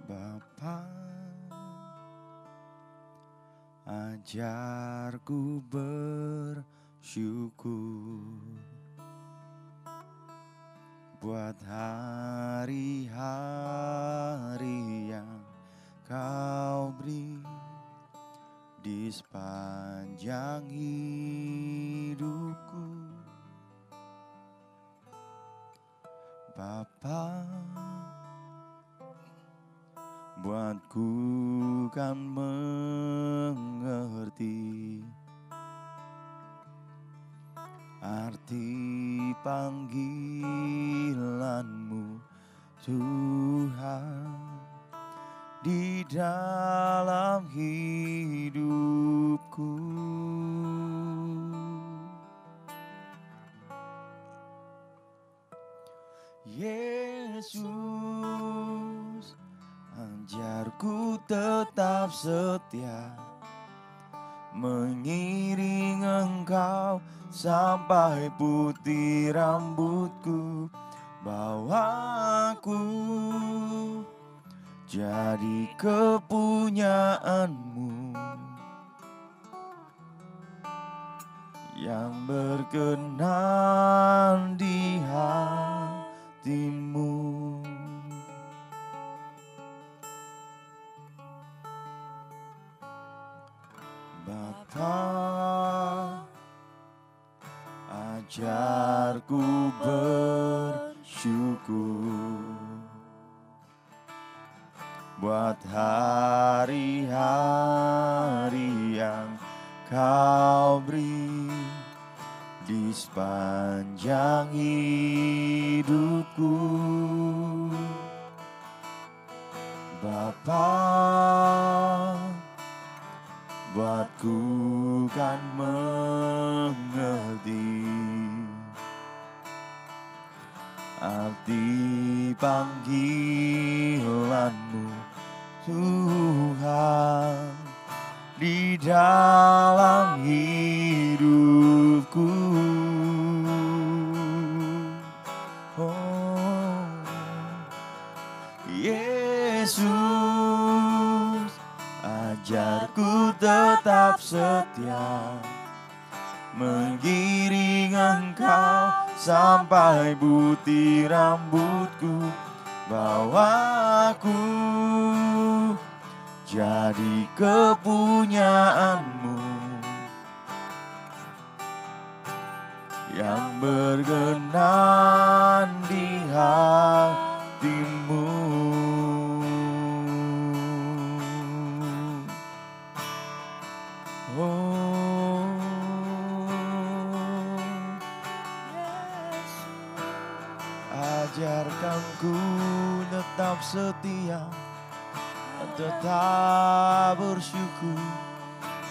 Bapa, ajarku bersyukur buat hari-hari yang Kau beri di sepanjang hidupku. Bapa, buatku kan mengerti arti panggilan-Mu, Tuhan, di dalam hidupku. Yesus, ajarku tetap setia mengiring Engkau sampai putih rambutku. Bawa aku jadi kepunyaan-Mu yang berkenan di hati-Mu. Bapa, ajarku bersyukur buat hari-hari yang Kau beri di sepanjang hidupku. Bapa, buatku kan mengerti arti panggilan-Mu, Tuhan, di dalam hidupku. Oh, Yesus, ajarku tetap setia mengiring Engkau sampai putih rambutku. Bawa aku jadi kepunyaan-Mu yang berkenan di hati-Mu. Oh, ajarkanku tetap setia, tetap bersyukur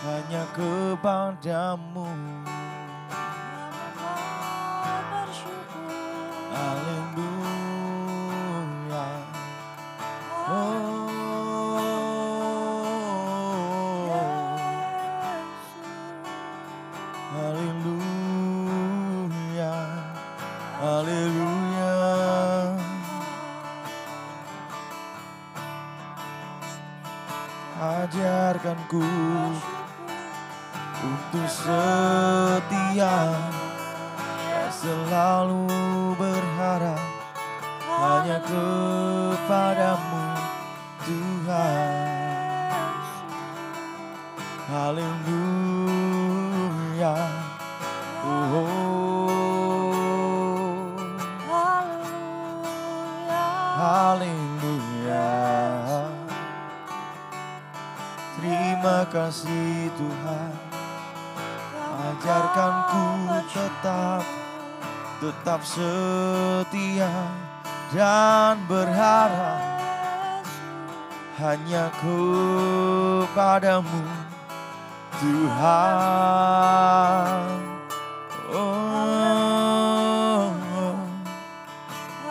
hanya kepada-Mu. Haleluya. Oh, haleluya, haleluya. Ajarkanku untuk setia, selalu berharap hanya kepada-Mu, Tuhan. Haleluya. Oh, haleluya. Terima kasih Tuhan, ajarkanku tetap setia dan berharap hanya kepada-Mu, Tuhan. Oh,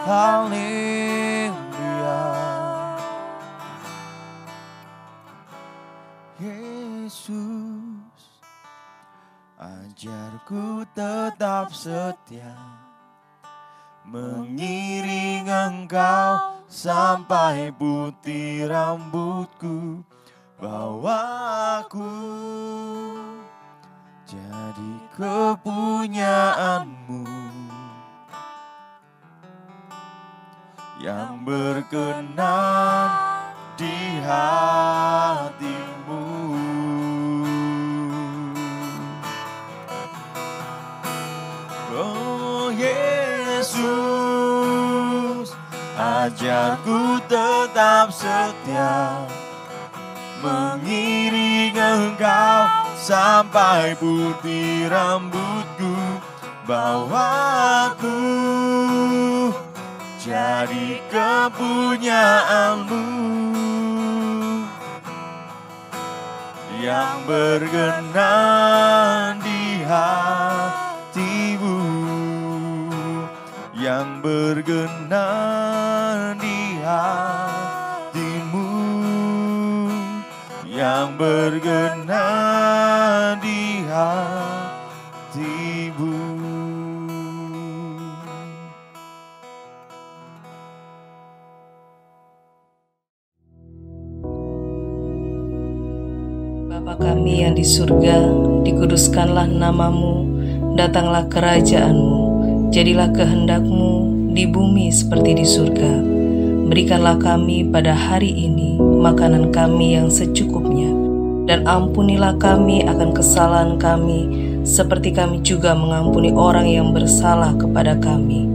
haleluya. Yesus, ajarku tetap setia mengiring Engkau sampai putih rambutku. Bawa aku jadi kepunyaanmu yang berkenan di hatimu. Oh Yesus, ajarku tetap setia mengiring Engkau sampai putih rambutku. Bawa aku jadi kepunyaanmu yang berkenan di hatimu, yang berkenan di hatimu, yang berkenan di hatimu. Bapa kami yang di surga, dikuduskanlah namamu, datanglah kerajaan-Mu, jadilah kehendak-Mu di bumi seperti di surga. Berikanlah kami pada hari ini makanan kami yang secukupnya, dan ampunilah kami akan kesalahan kami, seperti kami juga mengampuni orang yang bersalah kepada kami.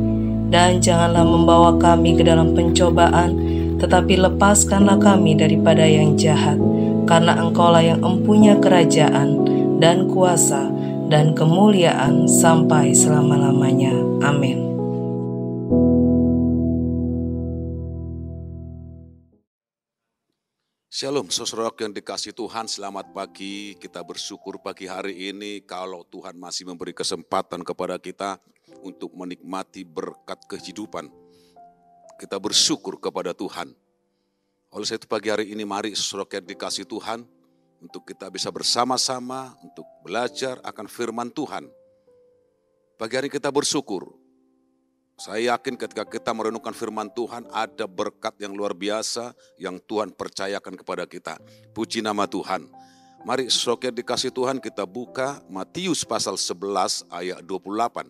Dan janganlah membawa kami ke dalam pencobaan, tetapi lepaskanlah kami daripada yang jahat. Karena Engkaulah yang empunya kerajaan dan kuasa dan kemuliaan sampai selama-lamanya. Amin. Shalom, saudara yang dikasihi Tuhan, selamat pagi. Kita bersyukur pagi hari ini kalau Tuhan masih memberi kesempatan kepada kita untuk menikmati berkat kehidupan. Kita bersyukur kepada Tuhan. Oleh sebab itu pagi hari ini mari saudara yang dikasihi Tuhan untuk kita bisa bersama-sama untuk belajar akan firman Tuhan. Pagi hari kita bersyukur. Saya yakin ketika kita merenungkan firman Tuhan ada berkat yang luar biasa yang Tuhan percayakan kepada kita. Puji nama Tuhan. Mari saudara yang dikasihi Tuhan kita buka Matius pasal 11 ayat 28.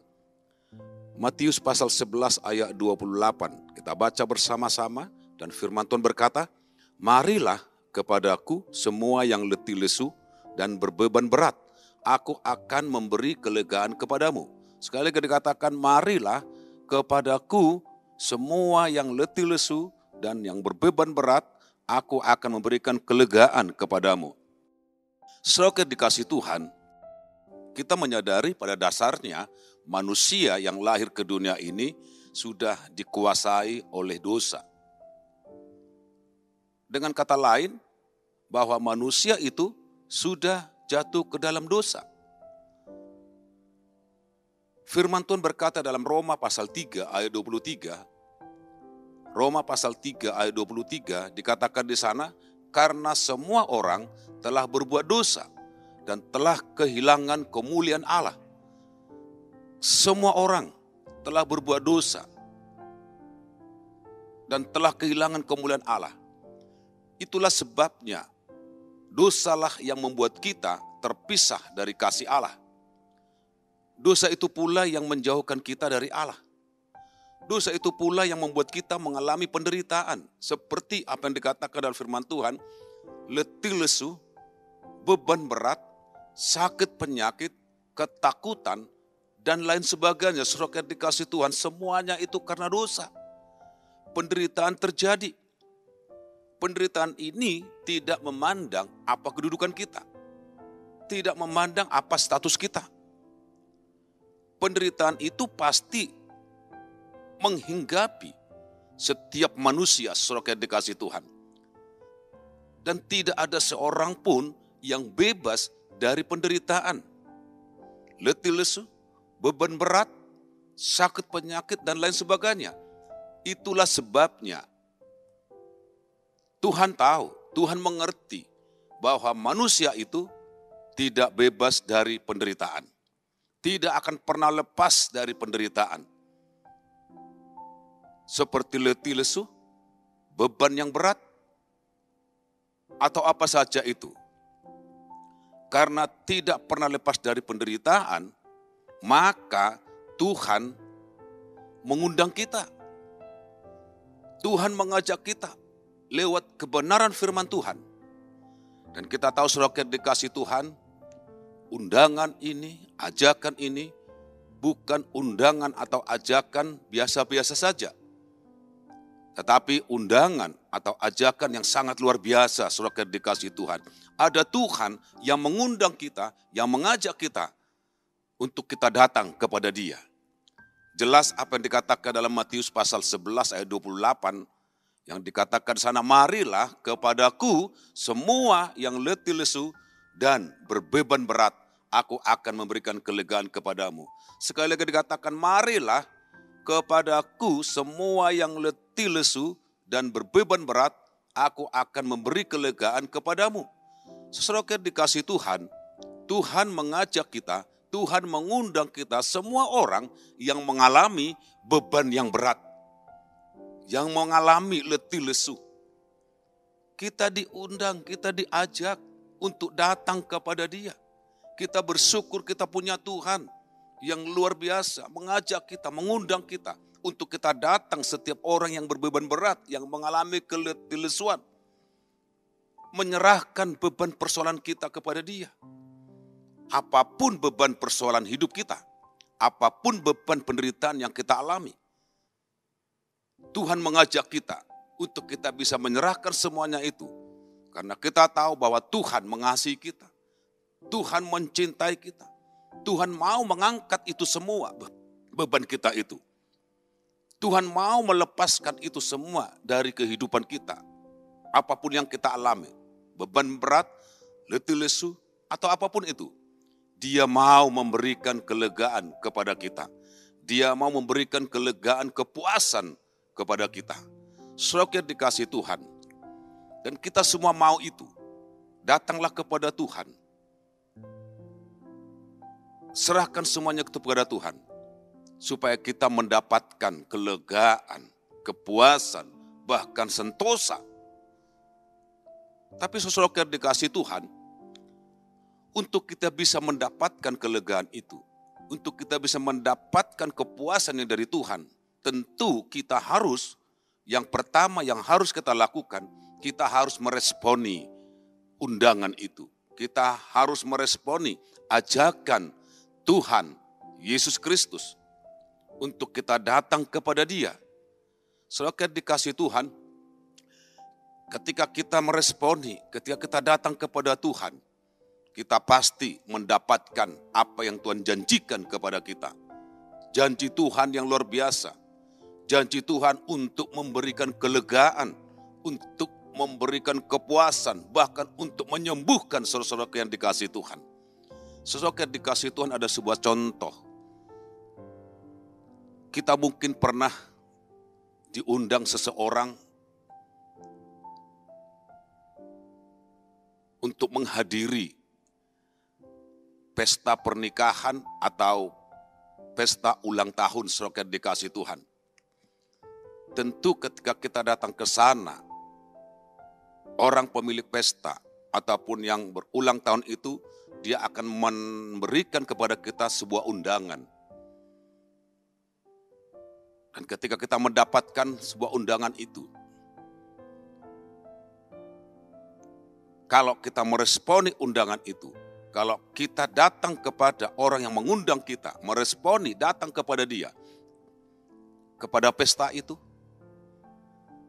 Matius pasal 11 ayat 28. Kita baca bersama-sama. Dan firman Tuhan berkata, marilah kepadaku semua yang letih lesu dan berbeban berat, aku akan memberi kelegaan kepadamu. Sekali lagi dikatakan, marilah kepadaku semua yang letih lesu dan yang berbeban berat, aku akan memberikan kelegaan kepadamu. Saudara dikasihi Tuhan, kita menyadari pada dasarnya manusia yang lahir ke dunia ini sudah dikuasai oleh dosa. Dengan kata lain, bahwa manusia itu sudah jatuh ke dalam dosa. Firman Tuhan berkata dalam Roma pasal 3 ayat 23, Roma pasal 3 ayat 23 dikatakan di sana, karena semua orang telah berbuat dosa dan telah kehilangan kemuliaan Allah. Semua orang telah berbuat dosa dan telah kehilangan kemuliaan Allah. Itulah sebabnya dosalah yang membuat kita terpisah dari kasih Allah. Dosa itu pula yang menjauhkan kita dari Allah. Dosa itu pula yang membuat kita mengalami penderitaan. Seperti apa yang dikatakan dalam firman Tuhan, letih lesu, beban berat, sakit penyakit, ketakutan, dan lain sebagainya. Saudara dikasihi Tuhan, semuanya itu karena dosa. Penderitaan terjadi. Penderitaan ini tidak memandang apa kedudukan kita. Tidak memandang apa status kita. Penderitaan itu pasti menghinggapi setiap manusia, saudara yang dikasihi Tuhan. Dan tidak ada seorang pun yang bebas dari penderitaan. Letih lesu, beban berat, sakit penyakit, dan lain sebagainya. Itulah sebabnya Tuhan tahu, Tuhan mengerti bahwa manusia itu tidak bebas dari penderitaan. Tidak akan pernah lepas dari penderitaan. Seperti letih lesu, beban yang berat, atau apa saja itu. Karena tidak pernah lepas dari penderitaan, maka Tuhan mengundang kita. Tuhan mengajak kita lewat kebenaran firman Tuhan. Dan kita tahu saudara dikasih Tuhan, undangan ini, ajakan ini, bukan undangan atau ajakan biasa-biasa saja. Tetapi undangan atau ajakan yang sangat luar biasa, saudara dikasih Tuhan. Ada Tuhan yang mengundang kita, yang mengajak kita untuk kita datang kepada Dia. Jelas apa yang dikatakan dalam Matius pasal 11 ayat 28, yang dikatakan sana, marilah kepadaku semua yang letih lesu dan berbeban berat, aku akan memberikan kelegaan kepadamu. Sekali lagi dikatakan, marilah kepadaku semua yang letih lesu dan berbeban berat, aku akan memberi kelegaan kepadamu. Saudara dikasih Tuhan, Tuhan mengajak kita, Tuhan mengundang kita, semua orang yang mengalami beban yang berat, yang mengalami letih lesu. Kita diundang, kita diajak untuk datang kepada Dia. Kita bersyukur kita punya Tuhan yang luar biasa, mengajak kita, mengundang kita untuk kita datang, setiap orang yang berbeban berat, yang mengalami keletihan, menyerahkan beban persoalan kita kepada Dia. Apapun beban persoalan hidup kita, apapun beban penderitaan yang kita alami, Tuhan mengajak kita untuk kita bisa menyerahkan semuanya itu. Karena kita tahu bahwa Tuhan mengasihi kita, Tuhan mencintai kita, Tuhan mau mengangkat itu semua, beban kita itu. Tuhan mau melepaskan itu semua dari kehidupan kita. Apapun yang kita alami, beban berat, letih lesu, atau apapun itu. Dia mau memberikan kelegaan kepada kita. Dia mau memberikan kelegaan, kepuasan kepada kita. Saudara dikasih Tuhan. Dan kita semua mau itu. Datanglah kepada Tuhan. Serahkan semuanya kepada Tuhan. Supaya kita mendapatkan kelegaan, kepuasan, bahkan sentosa. Tapi saudara dikasih Tuhan, untuk kita bisa mendapatkan kelegaan itu, untuk kita bisa mendapatkan kepuasan yang dari Tuhan, tentu kita harus, yang pertama yang harus kita lakukan, kita harus meresponi undangan itu. Kita harus meresponi ajakan Tuhan Yesus Kristus untuk kita datang kepada Dia. Saudara dikasih Tuhan, ketika kita meresponi, ketika kita datang kepada Tuhan, kita pasti mendapatkan apa yang Tuhan janjikan kepada kita. Janji Tuhan yang luar biasa. Janji Tuhan untuk memberikan kelegaan, untuk memberikan kepuasan, bahkan untuk menyembuhkan saudara-saudara yang dikasih Tuhan. Saudara yang dikasih Tuhan, ada sebuah contoh. Kita mungkin pernah diundang seseorang untuk menghadiri pesta pernikahan atau pesta ulang tahun saudara dikasih Tuhan. Tentu ketika kita datang ke sana, orang pemilik pesta ataupun yang berulang tahun itu, dia akan memberikan kepada kita sebuah undangan. Dan ketika kita mendapatkan sebuah undangan itu, kalau kita meresponi undangan itu, kalau kita datang kepada orang yang mengundang kita, meresponi datang kepada dia, kepada pesta itu,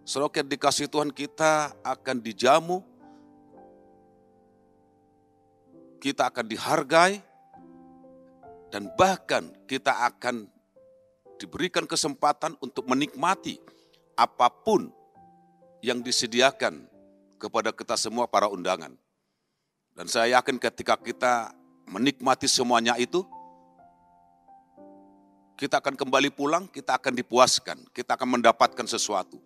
saudara dikasih Tuhan, kita akan dijamu, kita akan dihargai, dan bahkan kita akan diberikan kesempatan untuk menikmati apapun yang disediakan kepada kita semua para undangan. Dan saya yakin ketika kita menikmati semuanya itu, kita akan kembali pulang, kita akan dipuaskan, kita akan mendapatkan sesuatu.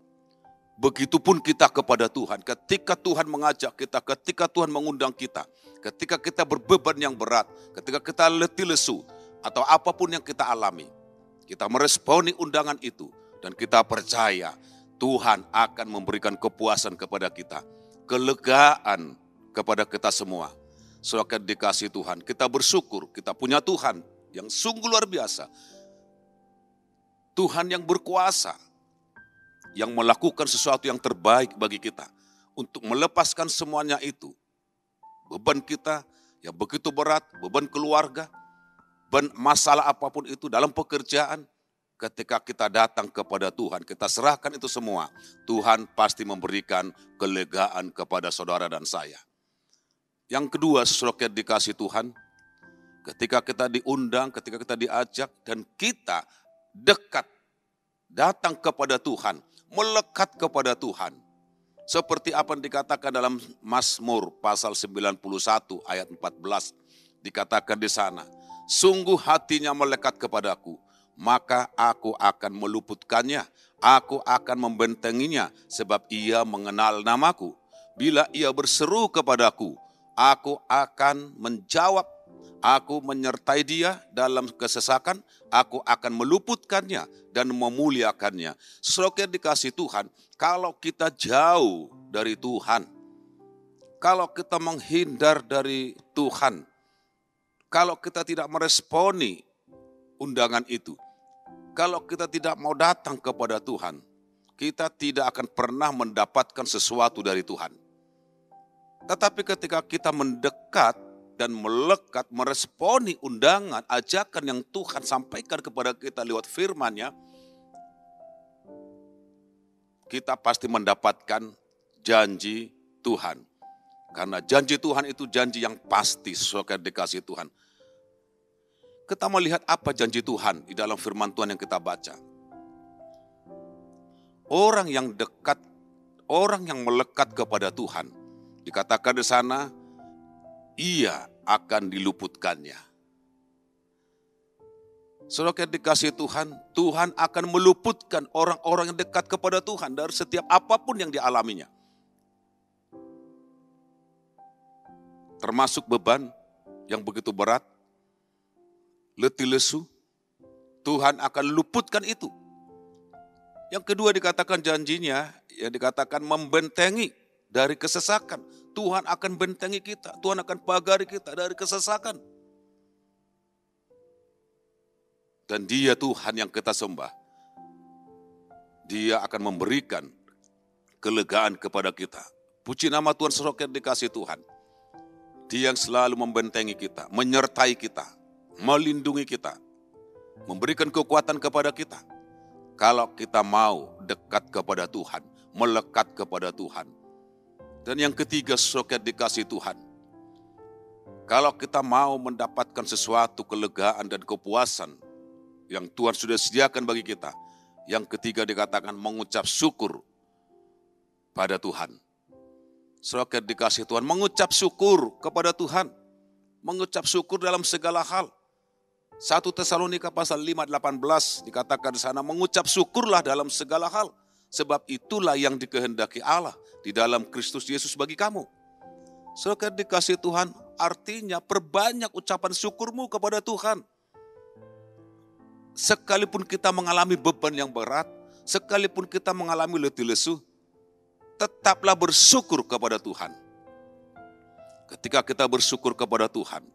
Begitupun kita kepada Tuhan, ketika Tuhan mengajak kita, ketika Tuhan mengundang kita, ketika kita berbeban yang berat, ketika kita letih lesu, atau apapun yang kita alami, kita meresponi undangan itu, dan kita percaya Tuhan akan memberikan kepuasan kepada kita, kelegaan kepada kita semua. Saudara dikasih Tuhan, kita bersyukur, kita punya Tuhan yang sungguh luar biasa. Tuhan yang berkuasa, yang melakukan sesuatu yang terbaik bagi kita untuk melepaskan semuanya itu. Beban kita yang begitu berat, beban keluarga, beban masalah apapun itu dalam pekerjaan, ketika kita datang kepada Tuhan, kita serahkan itu semua, Tuhan pasti memberikan kelegaan kepada saudara dan saya. Yang kedua, saudara dikasih Tuhan, ketika kita diundang, ketika kita diajak, dan kita dekat, datang kepada Tuhan, melekat kepada Tuhan. Seperti apa yang dikatakan dalam Mazmur pasal 91 ayat 14, dikatakan di sana, sungguh hatinya melekat kepadaku, maka aku akan meluputkannya, aku akan membentenginya, sebab ia mengenal namaku. Bila ia berseru kepadaku, aku akan menjawab, aku menyertai dia dalam kesesakan, aku akan meluputkannya dan memuliakannya. Saudara dikasih Tuhan, kalau kita jauh dari Tuhan, kalau kita menghindar dari Tuhan, kalau kita tidak meresponi undangan itu, kalau kita tidak mau datang kepada Tuhan, kita tidak akan pernah mendapatkan sesuatu dari Tuhan. Tetapi ketika kita mendekat dan melekat, meresponi undangan, ajakan yang Tuhan sampaikan kepada kita lewat firman-Nya, kita pasti mendapatkan janji Tuhan. Karena janji Tuhan itu janji yang pasti, saudara dikasih Tuhan. Kita melihat apa janji Tuhan di dalam firman Tuhan yang kita baca. Orang yang dekat, orang yang melekat kepada Tuhan, dikatakan di sana, ia akan diluputkannya. Saudara dikasih Tuhan, Tuhan akan meluputkan orang-orang yang dekat kepada Tuhan dari setiap apapun yang dialaminya. Termasuk beban yang begitu berat, letih lesu, Tuhan akan luputkan itu. Yang kedua dikatakan janjinya, yang dikatakan membentengi dari kesesakan. Tuhan akan bentengi kita, Tuhan akan pagari kita dari kesesakan. Dan Dia Tuhan yang kita sembah. Dia akan memberikan kelegaan kepada kita. Puji nama Tuhan, saudara dikasih Tuhan. Dia yang selalu membentengi kita, menyertai kita, melindungi kita, memberikan kekuatan kepada kita. Kalau kita mau dekat kepada Tuhan, melekat kepada Tuhan. Dan yang ketiga, saudara dikasih Tuhan. Kalau kita mau mendapatkan sesuatu kelegaan dan kepuasan yang Tuhan sudah sediakan bagi kita. Yang ketiga dikatakan mengucap syukur pada Tuhan. Saudara dikasih Tuhan, mengucap syukur kepada Tuhan. Mengucap syukur dalam segala hal. 1 Tesalonika pasal 5:18 dikatakan di sana, mengucap syukurlah dalam segala hal. Sebab itulah yang dikehendaki Allah di dalam Kristus Yesus bagi kamu. Saudara dikasih Tuhan, artinya perbanyak ucapan syukurmu kepada Tuhan. Sekalipun kita mengalami beban yang berat, sekalipun kita mengalami letih lesu, tetaplah bersyukur kepada Tuhan. Ketika kita bersyukur kepada Tuhan,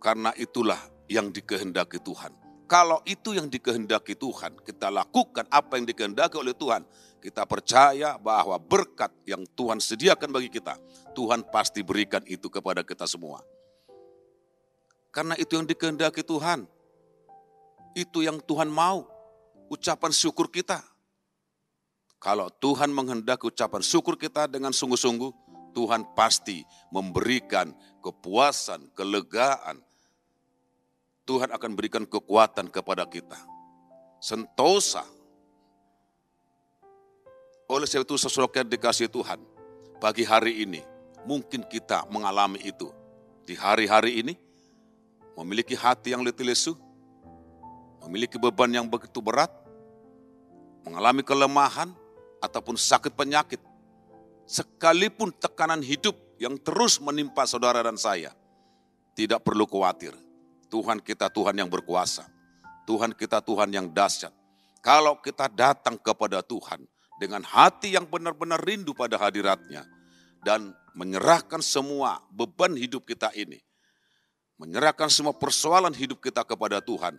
karena itulah yang dikehendaki Tuhan. Kalau itu yang dikehendaki Tuhan, kita lakukan apa yang dikehendaki oleh Tuhan, kita percaya bahwa berkat yang Tuhan sediakan bagi kita, Tuhan pasti berikan itu kepada kita semua. Karena itu yang dikehendaki Tuhan, itu yang Tuhan mau, ucapan syukur kita. Kalau Tuhan menghendaki ucapan syukur kita dengan sungguh-sungguh, Tuhan pasti memberikan kepuasan, kelegaan. Tuhan akan berikan kekuatan kepada kita. Sentosa. Oleh sebab itu sesuatu dikasih Tuhan. Pagi hari ini, mungkin kita mengalami itu. Di hari-hari ini, memiliki hati yang letih lesu, memiliki beban yang begitu berat, mengalami kelemahan, ataupun sakit penyakit. Sekalipun tekanan hidup yang terus menimpa saudara dan saya, tidak perlu khawatir. Tuhan kita Tuhan yang berkuasa. Tuhan kita Tuhan yang dahsyat. Kalau kita datang kepada Tuhan dengan hati yang benar-benar rindu pada hadirat-Nya dan menyerahkan semua beban hidup kita ini, menyerahkan semua persoalan hidup kita kepada Tuhan,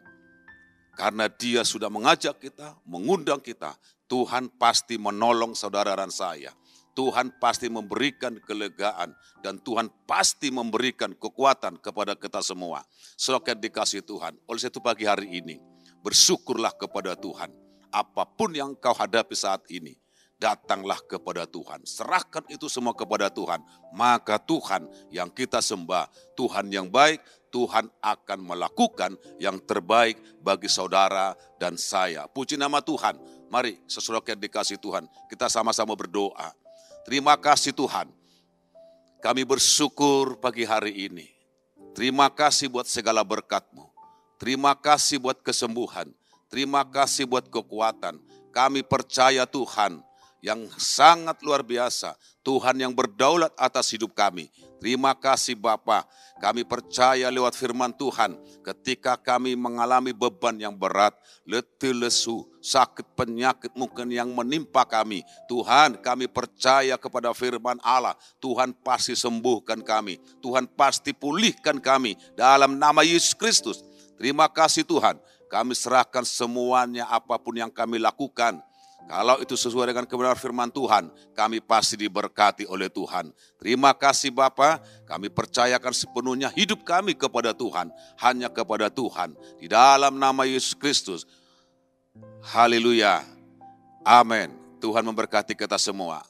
karena Dia sudah mengajak kita, mengundang kita, Tuhan pasti menolong saudara dan saya. Tuhan pasti memberikan kelegaan dan Tuhan pasti memberikan kekuatan kepada kita semua. Saudara dikasih Tuhan, oleh itu pagi hari ini, bersyukurlah kepada Tuhan. Apapun yang kau hadapi saat ini, datanglah kepada Tuhan. Serahkan itu semua kepada Tuhan. Maka Tuhan yang kita sembah, Tuhan yang baik, Tuhan akan melakukan yang terbaik bagi saudara dan saya. Puji nama Tuhan. Mari sesuatu yang dikasih Tuhan, kita sama-sama berdoa. Terima kasih Tuhan. Kami bersyukur pagi hari ini. Terima kasih buat segala berkat-Mu. Terima kasih buat kesembuhan. Terima kasih buat kekuatan. Kami percaya Tuhan yang sangat luar biasa. Tuhan yang berdaulat atas hidup kami. Terima kasih Bapa. Kami percaya lewat firman Tuhan. Ketika kami mengalami beban yang berat, letih lesu, sakit penyakit mungkin yang menimpa kami. Tuhan, kami percaya kepada firman Allah. Tuhan pasti sembuhkan kami. Tuhan pasti pulihkan kami dalam nama Yesus Kristus. Terima kasih Tuhan, kami serahkan semuanya apapun yang kami lakukan. Kalau itu sesuai dengan kebenaran firman Tuhan, kami pasti diberkati oleh Tuhan. Terima kasih Bapa, kami percayakan sepenuhnya hidup kami kepada Tuhan, hanya kepada Tuhan. Di dalam nama Yesus Kristus. Haleluya. Amin. Tuhan memberkati kita semua.